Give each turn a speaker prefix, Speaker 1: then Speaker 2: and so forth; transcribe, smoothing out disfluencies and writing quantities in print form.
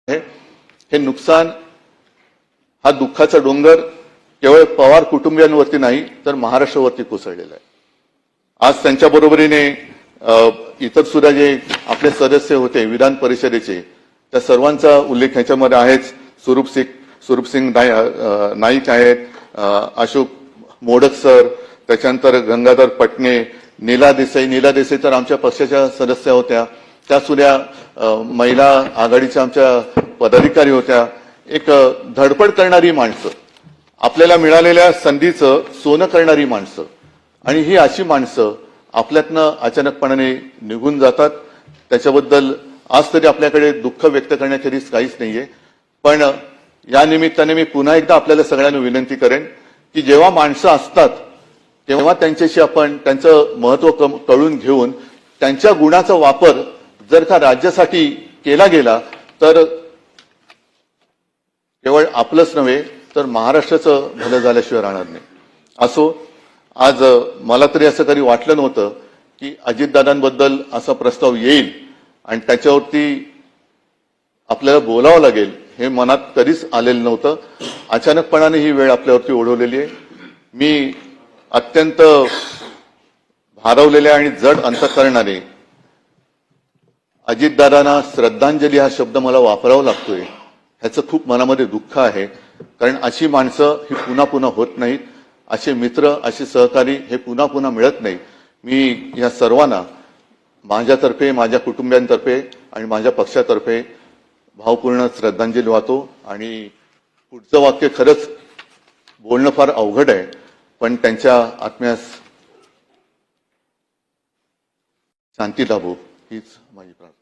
Speaker 1: हे नुकसान हा दुःखाचा डोंगर केवळ पवार कुटुंबियांवरती नाही तर महाराष्ट्रावरती कोसळलेला आहे। आज त्यांच्या बरोबरीने इतर सुद्धा जे आपले सदस्य होते विधान परिषदेचे त्या सर्वांचा उल्लेख ह्याच्यामध्ये आहेच। स्वरूपसिंग नाईक आहेत, अशोक मोडक सर, त्याच्यानंतर गंगाधर पटणे, नीला देसाई तर आमच्या पक्षाच्या सदस्य होत्या, त्या सुद्धा महिला आघाडीच्या आमच्या पदाधिकारी होत्या। एक धडपड करणारी माणसं, आपल्याला मिळालेल्या संधीचं सोनं करणारी माणसं, आणि ही अशी माणसं आपल्यातनं अचानकपणाने निघून जातात। त्याच्याबद्दल आज तरी आपल्याकडे दुःख व्यक्त करण्याखेरीज काहीच नाहीये। पण या निमित्ताने मी पुन्हा एकदा आपल्याला सगळ्यांना विनंती करेन की जेव्हा माणसं असतात तेव्हा त्यांच्याशी आपण त्यांचं महत्त्व कळून घेऊन त्यांच्या गुणाचा वापर जर का राज्यासाठी केला गेला तर केवळ आपलंच नव्हे तर महाराष्ट्राचं भलं झाल्याशिवाय राहणार नाही। असो, आज मला तरी असं कधी वाटलं नव्हतं की अजितदादांबद्दल असा प्रस्ताव येईल आणि त्याच्यावरती आपल्याला बोलावं लागेल, हे मनात कधीच आलेलं नव्हतं। अचानकपणाने ही वेळ आपल्यावरती ओढवलेली आहे। मी अत्यंत भारावलेले आणि जड अंतःकरणाने अजितदादांना श्रद्धांजली हा शब्द मला वापरावा लागतोय, ह्याचं खूप मनामध्ये दुःख आहे। कारण अशी माणसं ही पुन्हा पुन्हा होत नाहीत, असे मित्र, असे सहकारी हे पुन्हा पुन्हा मिळत नाही। मी या सर्वांना माझ्यातर्फे, माझ्या कुटुंबियांतर्फे आणि माझ्या पक्षातर्फे भावपूर्ण श्रद्धांजली वाहतो। आणि पुढचं वाक्य खरंच बोलणं फार अवघड आहे, पण त्यांच्या आत्म्यास शांती लाभो हीच माझी प्रार्थना।